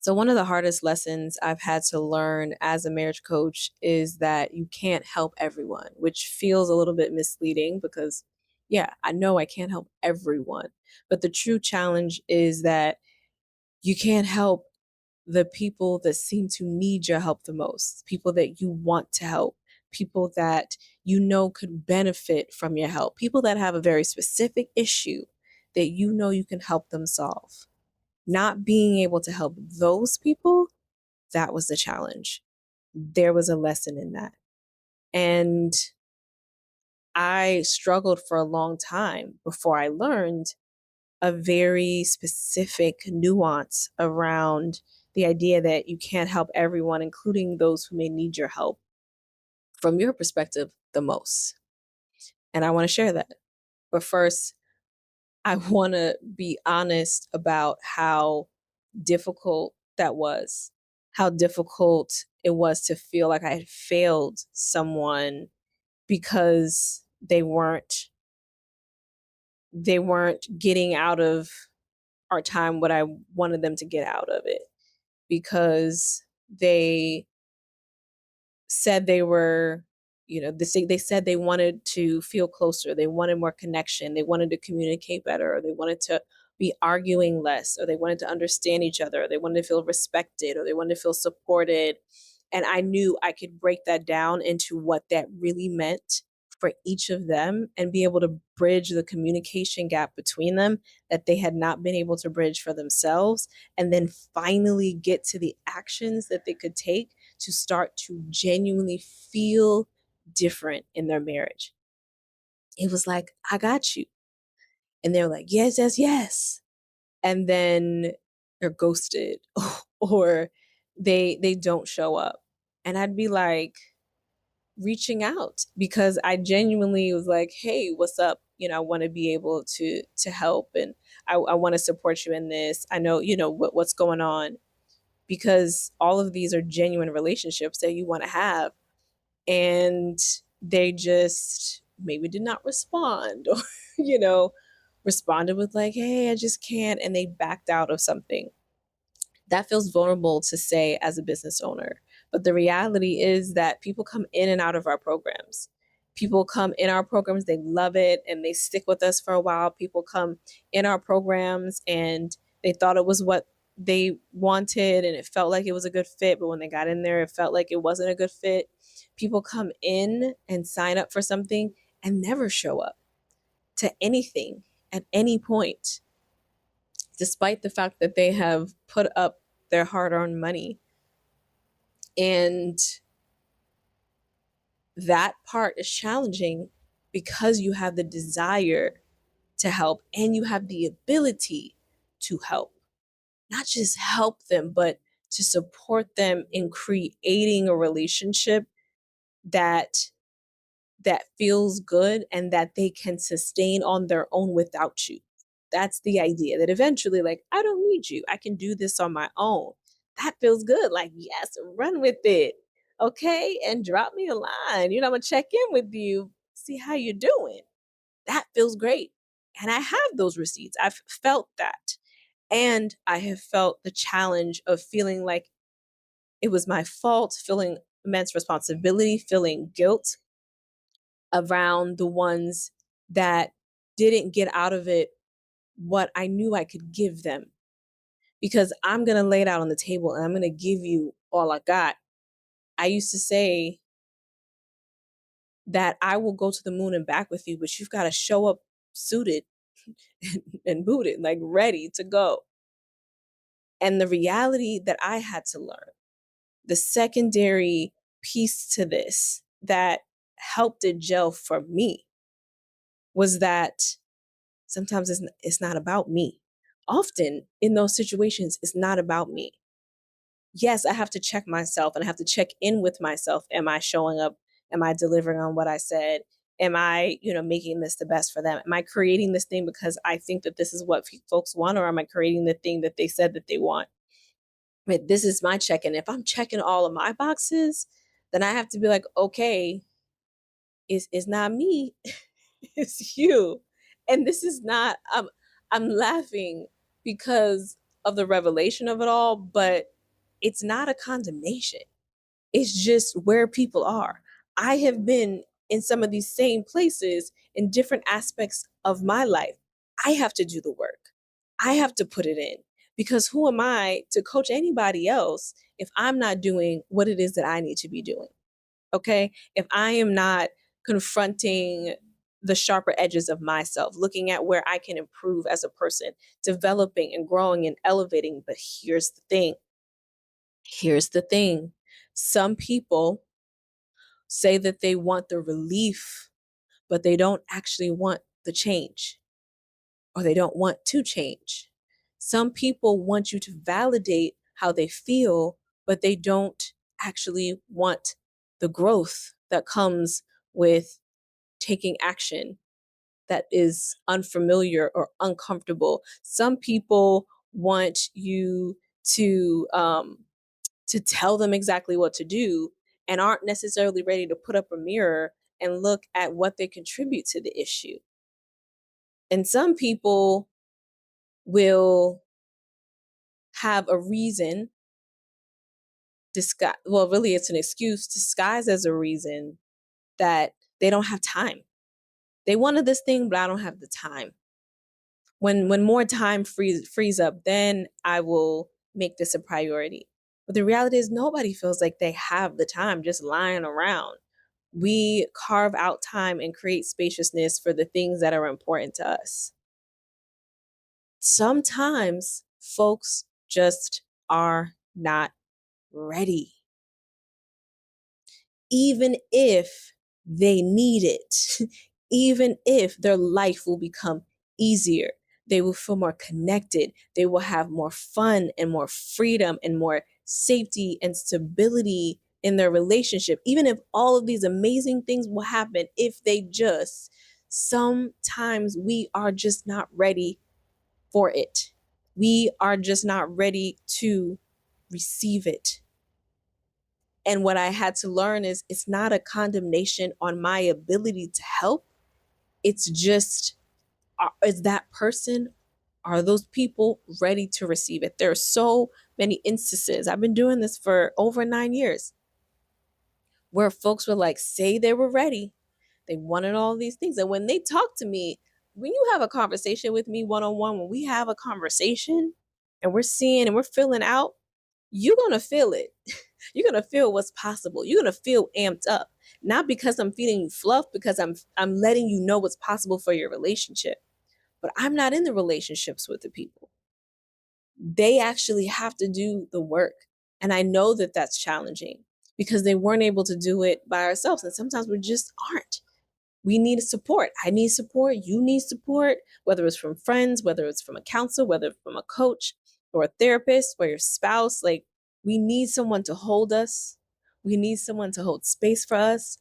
So, one of the hardest lessons I've had to learn as a marriage coach is that you can't help everyone, which feels a little bit misleading because, yeah, I know I can't help everyone. But the true challenge is that you can't help the people that seem to need your help the most, people that you want to help, people that you know could benefit from your help, people that have a very specific issue that you know you can help them solve. Not being able to help those people, that was the challenge. There was a lesson in that. And I struggled for a long time before I learned a very specific nuance around the idea that you can't help everyone, including those who may need your help from your perspective the most. And I want to share that. But first, I want to be honest about how difficult that was, how difficult it was to feel like I had failed someone because they weren't getting out of our time what I wanted them to get out of it, because they said they were, they said they wanted to feel closer, they wanted more connection, they wanted to communicate better, or they wanted to be arguing less, or they wanted to understand each other, or they wanted to feel respected, or they wanted to feel supported. And I knew I could break that down into what that really meant for each of them and be able to bridge the communication gap between them that they had not been able to bridge for themselves, and then finally get to the actions that they could take to start to genuinely feel different in their marriage. It was like, I got you. And they're like, yes, yes, yes. And then they're ghosted or they don't show up. And I'd be like reaching out because I genuinely was like, hey, what's up? I want to be able to help, and I want to support you in this. I know, what's going on, because all of these are genuine relationships that you want to have, and they just maybe did not respond, or responded with like, hey, I just can't, and they backed out of something. That feels vulnerable to say as a business owner, but the reality is that people come in and out of our programs. People come in our programs, they love it and they stick with us for a while. People come in our programs and they thought it was what they wanted and it felt like it was a good fit, but when they got in there it felt like it wasn't a good fit. People come in and sign up for something and never show up to anything at any point, despite the fact that they have put up their hard-earned money. And that part is challenging because you have the desire to help and you have the ability to help. Not just help them, but to support them in creating a relationship that feels good and that they can sustain on their own without you. That's the idea, that eventually, like, I don't need you. I can do this on my own. That feels good. Like, yes, run with it. Okay. And drop me a line. I'm going to check in with you, see how you're doing. That feels great. And I have those receipts. I've felt that. And I have felt the challenge of feeling like it was my fault, feeling immense responsibility, feeling guilt around the ones that didn't get out of it what I knew I could give them. Because I'm going to lay it out on the table and I'm going to give you all I got. I used to say that I will go to the moon and back with you, but you've got to show up suited and booted, like ready to go. And the reality that I had to learn, the secondary piece to this that helped it gel for me, was that sometimes it's not about me. Often in those situations, it's not about me. Yes, I have to check myself and I have to check in with myself. Am I showing up? Am I delivering on what I said? Am I, making this the best for them? Am I creating this thing because I think that this is what folks want, or am I creating the thing that they said that they want? This is my check-in. If I'm checking all of my boxes, then I have to be like, okay, it's not me, it's you. And this is not, I'm laughing because of the revelation of it all, but It's not a condemnation. It's just where people are. I have been in some of these same places in different aspects of my life. I have to do the work. I have to put it in because who am I to coach anybody else if I'm not doing what it is that I need to be doing? Okay. If I am not confronting the sharper edges of myself, looking at where I can improve as a person, developing and growing and elevating. But here's the thing. Some people say that they want the relief, but they don't actually want the change or they don't want to change. Some people want you to validate how they feel, but they don't actually want the growth that comes with taking action that is unfamiliar or uncomfortable. Some people want you to um, to tell them exactly what to do and aren't necessarily ready to put up a mirror and look at what they contribute to the issue. And some people will have a reason disguise, well, really it's an excuse disguised as a reason that they don't have time. They wanted this thing, but I don't have the time. When more time frees up, then I will make this a priority. But the reality is nobody feels like they have the time just lying around. We carve out time and create spaciousness for the things that are important to us. Sometimes folks just are not ready, even if they need it, even if their life will become easier. They will feel more connected. They will have more fun and more freedom and more safety and stability in their relationship. Even if all of these amazing things will happen, if they just, sometimes we are just not ready for it. We are just not ready to receive it. And what I had to learn is it's not a condemnation on my ability to help. It's just, is that person, are those people ready to receive it? There are so many instances. I've been doing this for over 9 years where folks were like, say they were ready. They wanted all these things. And when they talk to me, when you have a conversation with me one on one, when we have a conversation and we're seeing and we're filling out, you're going to feel it. You're going to feel what's possible. You're going to feel amped up. Not because I'm feeding you fluff, because I'm letting you know what's possible for your relationship. But I'm not in the relationships with the people. They actually have to do the work. And I know that that's challenging because they weren't able to do it by ourselves. And sometimes we just aren't. We need support. I need support. You need support, whether it's from friends, whether it's from a counselor, whether it's from a coach or a therapist or your spouse. Like, we need someone to hold us. We need someone to hold space for us.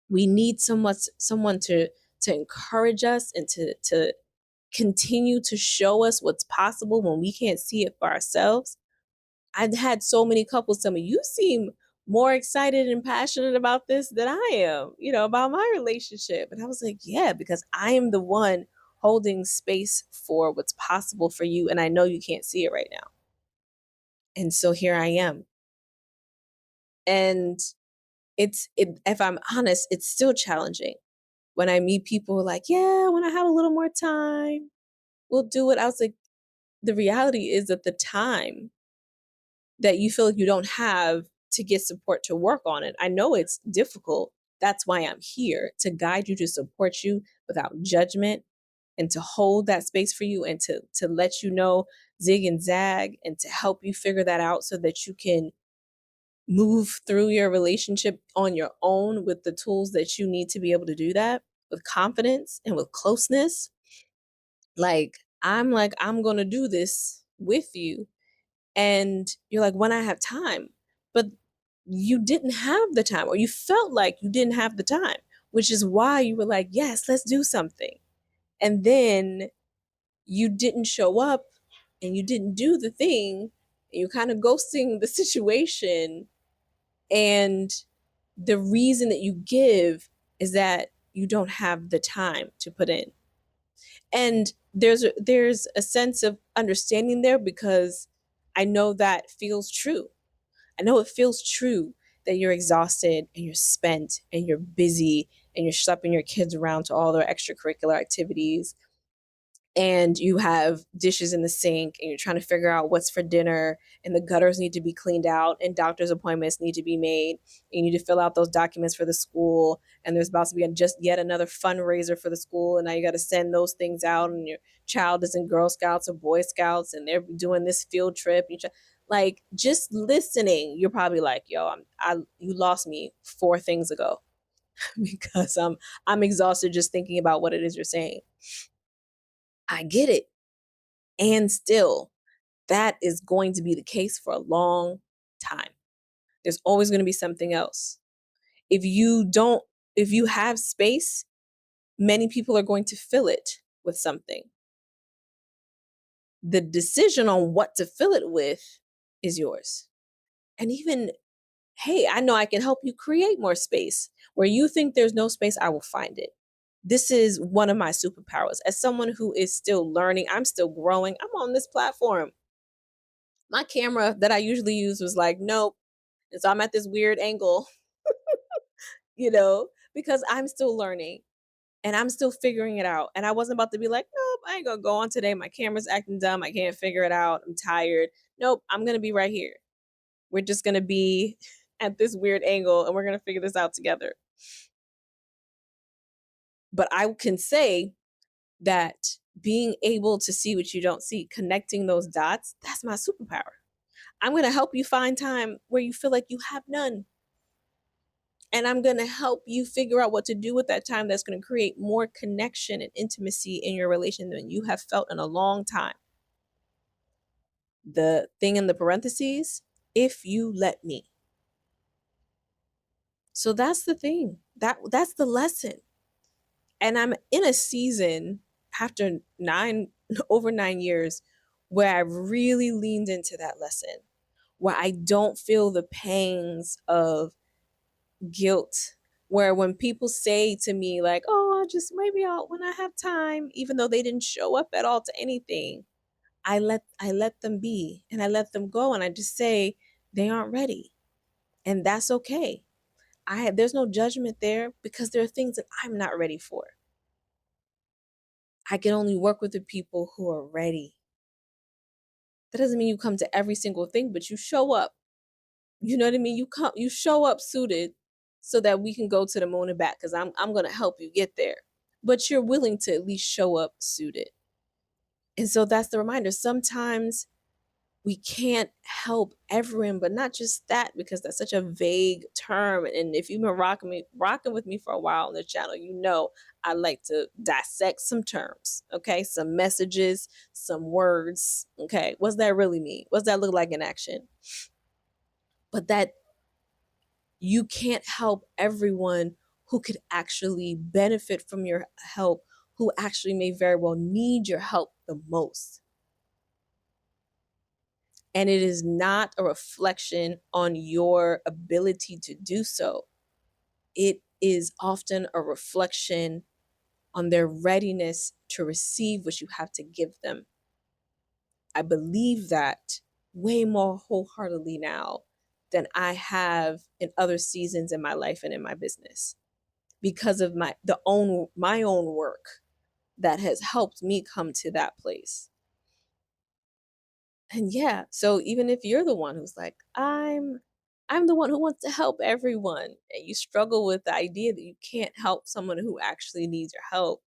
We need someone to encourage us and to continue to show us what's possible when we can't see it for ourselves. I've had so many couples tell me, you seem more excited and passionate about this than I am, about my relationship. And I was like, yeah, because I am the one holding space for what's possible for you. And I know you can't see it right now. And so here I am. And if I'm honest, it's still challenging. When I meet people like, yeah, when I have a little more time, we'll do it. I was like, the reality is that the time that you feel like you don't have to get support to work on it. I know it's difficult. That's why I'm here, to guide you, to support you without judgment, and to hold that space for you, and to let you know zig and zag, and to help you figure that out so that you can move through your relationship on your own with the tools that you need to be able to do that with confidence and with closeness. Like, I'm going to do this with you. And you're like, when I have time. But you didn't have the time, or you felt like you didn't have the time, which is why you were like, yes, let's do something. And then you didn't show up and you didn't do the thing. And you kind of ghosting the situation. And the reason that you give is that you don't have the time to put in. And there's a sense of understanding there, because I know that feels true. I know it feels true that you're exhausted and you're spent and you're busy and you're schlepping your kids around to all their extracurricular activities, and you have dishes in the sink and you're trying to figure out what's for dinner, and the gutters need to be cleaned out and doctor's appointments need to be made, and you need to fill out those documents for the school, and there's about to be just yet another fundraiser for the school, and now you got to send those things out, and your child is in Girl Scouts or Boy Scouts and they're doing this field trip. Like, just listening, you're probably like, yo, you lost me 4 things ago. Because I'm exhausted just thinking about what it is you're saying. I get it. And still, that is going to be the case for a long time. There's always going to be something else. If you don't, if you have space, many people are going to fill it with something. The decision on what to fill it with is yours. And even, hey, I know I can help you create more space. Where you think there's no space, I will find it. This is one of my superpowers. As someone who is still learning, I'm still growing. I'm on this platform. My camera that I usually use was like, nope. And so I'm at this weird angle, because I'm still learning and I'm still figuring it out. And I wasn't about to be like, nope, I ain't gonna go on today. My camera's acting dumb. I can't figure it out. I'm tired. Nope, I'm gonna be right here. We're just gonna be at this weird angle and we're gonna figure this out together. But I can say that being able to see what you don't see, connecting those dots, that's my superpower. I'm gonna help you find time where you feel like you have none. And I'm going to help you figure out what to do with that time that's going to create more connection and intimacy in your relation than you have felt in a long time. The thing in the parentheses, if you let me. So that's the thing. That's the lesson. And I'm in a season after over 9 years where I've really leaned into that lesson, where I don't feel the pangs of guilt, where when people say to me like, oh, just maybe I'll when I have time, even though they didn't show up at all to anything, I let them be and I let them go, and I just say they aren't ready, and that's okay. There's no judgment there, because there are things that I'm not ready for. I can only work with the people who are ready. That doesn't mean you come to every single thing, but you show up. You know what I mean? You show up suited so that we can go to the moon and back, because I'm gonna help you get there. But you're willing to at least show up suited. And so that's the reminder. Sometimes we can't help everyone, but not just that, because that's such a vague term. And if you've been rocking with me for a while on the channel, I like to dissect some terms, okay? Some messages, some words, okay? What's that really mean? What's that look like in action? But that you can't help everyone who could actually benefit from your help, who actually may very well need your help the most. And it is not a reflection on your ability to do so. It is often a reflection on their readiness to receive what you have to give them. I believe that way more wholeheartedly now than I have in other seasons in my life and in my business, because of my own work that has helped me come to that place. And yeah, so even if you're the one who's like, I'm the one who wants to help everyone, and you struggle with the idea that you can't help someone who actually needs your help,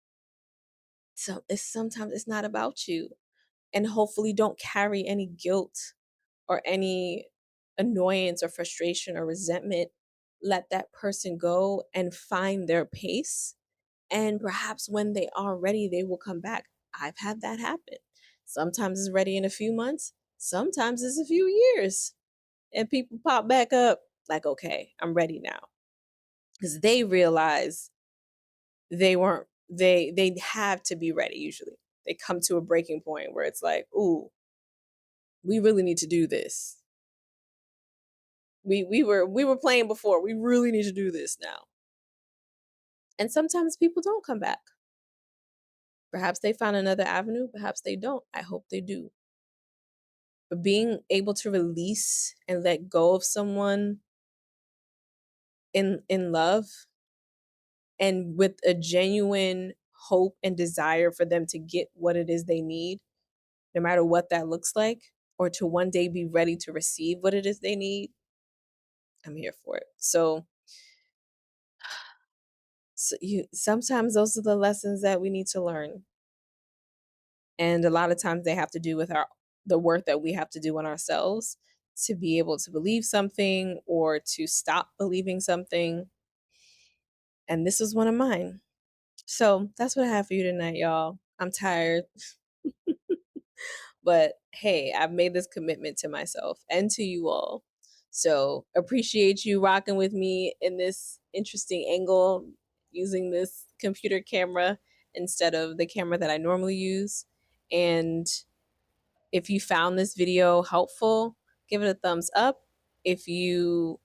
so sometimes it's not about you. And hopefully don't carry any guilt or any annoyance or frustration or resentment. Let that person go and find their pace, and perhaps when they are ready, they will come back. I've had that happen. Sometimes it's ready in a few months, sometimes it's a few years. And people pop back up like, okay, I'm ready now. Because they realize they have to be ready usually. They come to a breaking point where it's like, ooh, we really need to do this. We were playing before. We really need to do this now. And sometimes people don't come back. Perhaps they found another avenue, perhaps they don't. I hope they do. But being able to release and let go of someone in love and with a genuine hope and desire for them to get what it is they need, no matter what that looks like, or to one day be ready to receive what it is they need, I'm here for it. So sometimes those are the lessons that we need to learn. And a lot of times they have to do with our the work that we have to do on ourselves to be able to believe something or to stop believing something. And this is one of mine. So that's what I have for you tonight, y'all. I'm tired, but hey, I've made this commitment to myself and to you all. So appreciate you rocking with me in this interesting angle using this computer camera instead of the camera that I normally use. And if you found this video helpful, give it a thumbs up. If you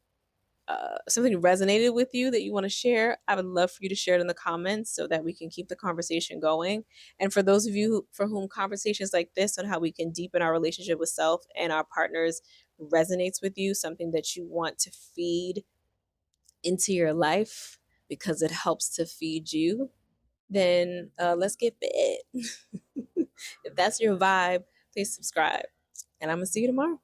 something resonated with you that you want to share, I would love for you to share it in the comments so that we can keep the conversation going. And for those of you for whom conversations like this on how we can deepen our relationship with self and our partners resonates with you, something that you want to feed into your life because it helps to feed you, then let's get fit. If that's your vibe, please subscribe. And I'm going to see you tomorrow.